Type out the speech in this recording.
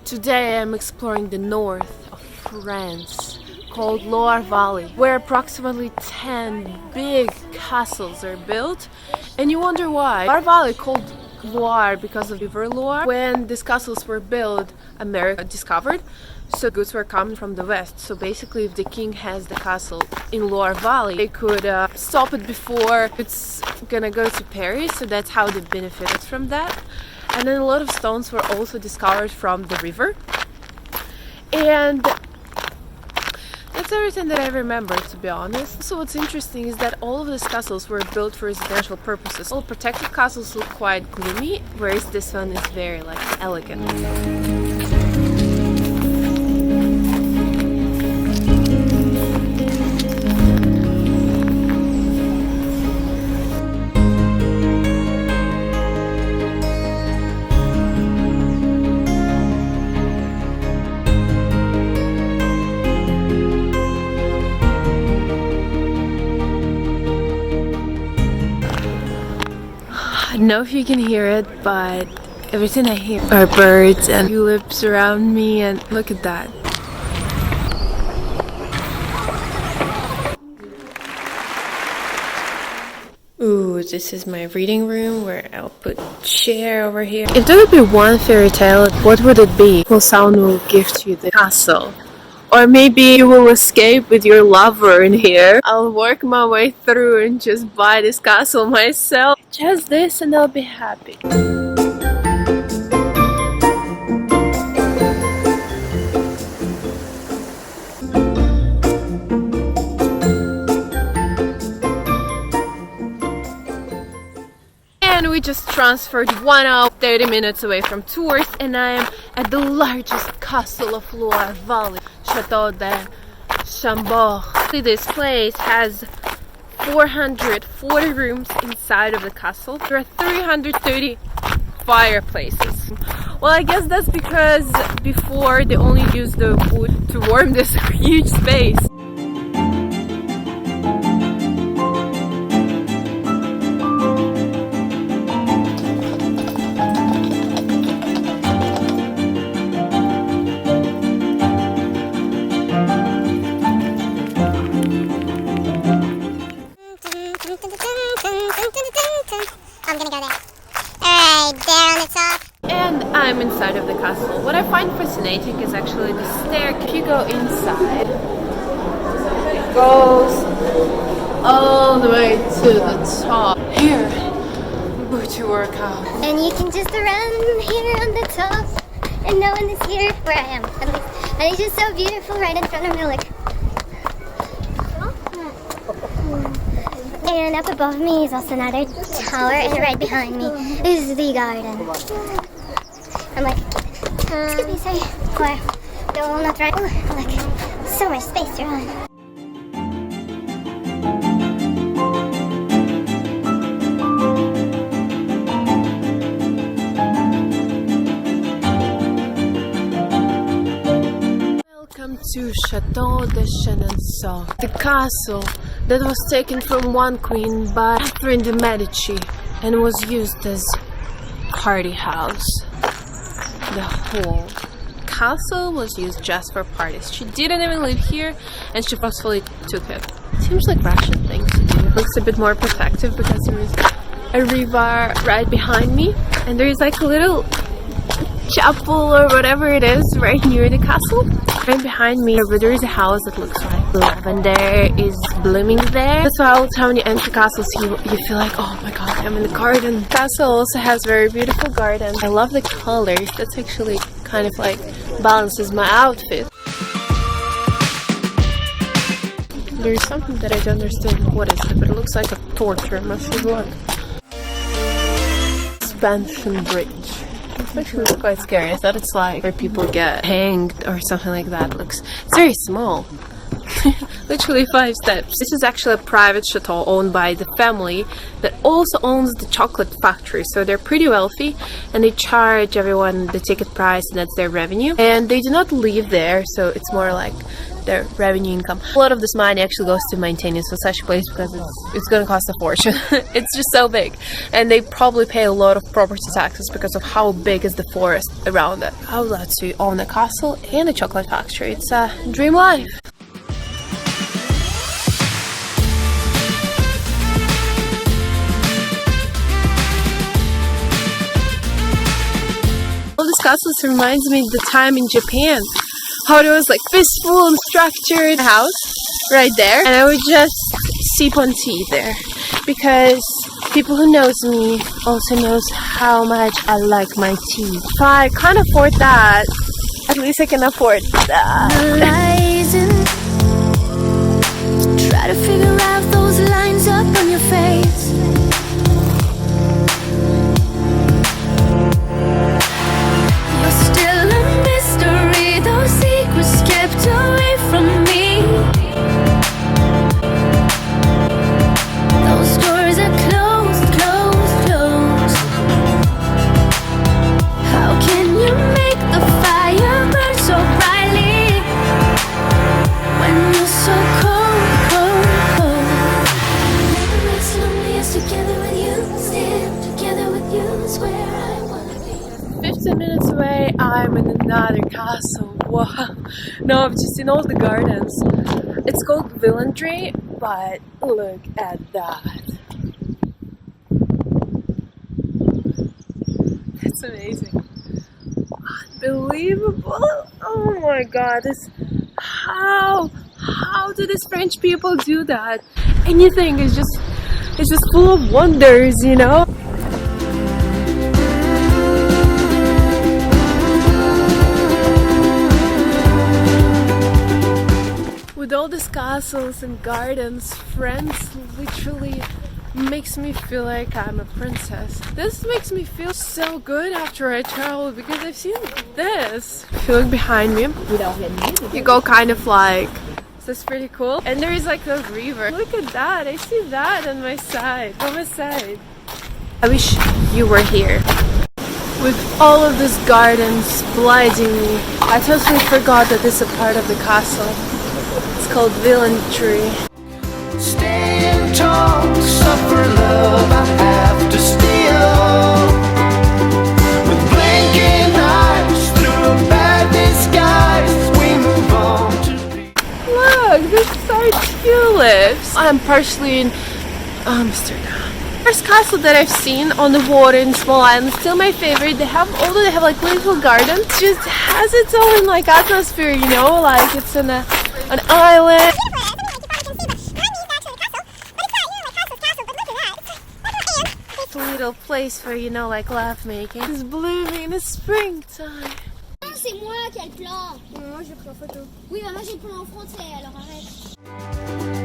Today I'm exploring the north of France, called Loire Valley, where approximately 10 big castles are built. And you wonder why. Loire Valley called Loire because of River Loire. When these castles were built, America discovered, so goods were coming from the west. So basically, if the king has the castle in Loire Valley, they could stop it before it's gonna go to Paris. So that's how they benefited from that. And then a lot of stones were also discovered from the river. And that's everything that I remember, to be honest. So what's interesting is that all of these castles were built for residential purposes. All protected castles look quite gloomy, whereas this one is very elegant. I don't know if you can hear it, but everything I hear are birds and tulips around me, and look at that. Ooh, this is my reading room where I'll put a chair over here. If there would be one fairy tale, what would it be? Well, someone will gift you the castle. Or maybe you will escape with your lover in here. I'll work my way through and just buy this castle myself. Just this and I'll be happy. And we just transferred 1 hour 30 minutes away from Tours, and I am at the largest castle of Loire Valley, Château de Chambord. This place has 440 rooms inside of the castle. There are 330 fireplaces. Well, I guess that's because before they only used the wood to warm this huge space. I'm gonna go there. Alright, there on the top. And I'm inside of the castle. What I find fascinating is actually the staircase. If you go inside, it goes all the way to the top. Here, booty workout. And you can just run here on the top, and no one is here where I am. And it's just so beautiful right in front of me, like. And up above me is also another tower, and right behind me is the garden. I'm like, excuse me, sorry, or the walnut right. Ooh, like, so much space to run. Welcome to Château de Chenonceau, the castle that was taken from one queen by Catherine de Medici and was used as party house. The whole castle was used just for parties. She didn't even live here, and she forcefully took it. Seems like Russian thing to do. It looks a bit more protective because there is a river right behind me, and there is like a little chapel or whatever it is right near the castle. Right behind me there is a house that looks like lavender is blooming there. That's why all the time when you enter castles you feel like, oh my god, I'm in the garden. The castle also has very beautiful garden. I love the colors. That's actually kind of like balances my outfit. There's something that I don't understand what is it, but it looks like a torture machine. Look. Expansion bridge. It's actually quite scary. I thought it's like where people get hanged or something like that. It's very small. literally 5 steps. This is actually a private chateau owned by the family that also owns the chocolate factory, so they're pretty wealthy and they charge everyone the ticket price and that's their revenue, and they do not live there, so it's more like their revenue income. A lot of this money actually goes to maintenance for such a place because it's going to cost a fortune. It's just so big, and they probably pay a lot of property taxes because of how big is the forest around it. I would love to own a castle and a chocolate factory. It's a dream life. All these castles reminds me of the time in Japan. How it was like peaceful and structured house right there, and I would just sip on tea there because people who knows me also knows how much I like my tea. If I can't afford that, at least I can afford that. Try to figure out those lines up on your face. You're still a mystery, those secrets kept away from me. Those doors are closed, closed, closed. How can you make the fire burn so brightly when you're so cold, cold, cold? Never rest loneliest together with you, still together with you is where I wanna be. 15 minutes away, I'm in another castle. Wow. No, I've just seen all the gardens. It's called Villandry, but look at that. That's amazing. Unbelievable. Oh my god. How do these French people do that? Anything is just full of wonders, you know? With all these castles and gardens, France literally makes me feel like I'm a princess. This makes me feel so good after I travel because I've seen this. If you look behind me, you go kind of like, this is pretty cool. And there is like a river. Look at that, I see that on my side, on my side. I wish you were here. With all of these gardens blinding me, I totally forgot that this is a part of the castle. It's called Villandry. Stand tall to suffer love, I have to steal. With blinking eyes through a bad disguise, we move on to be. Look, these are tulips. I'm partially in Amsterdam. First castle that I've seen on the water in small island, still my favorite. Although they have like little gardens, it just has its own like atmosphere, you know, like it's an island. It's a little place for, you know, like love making. It's blooming in the springtime. C'est moi qui ai le plan. Moi j'ai pris en photo. Oui, moi j'ai le plan en français, alors arrête.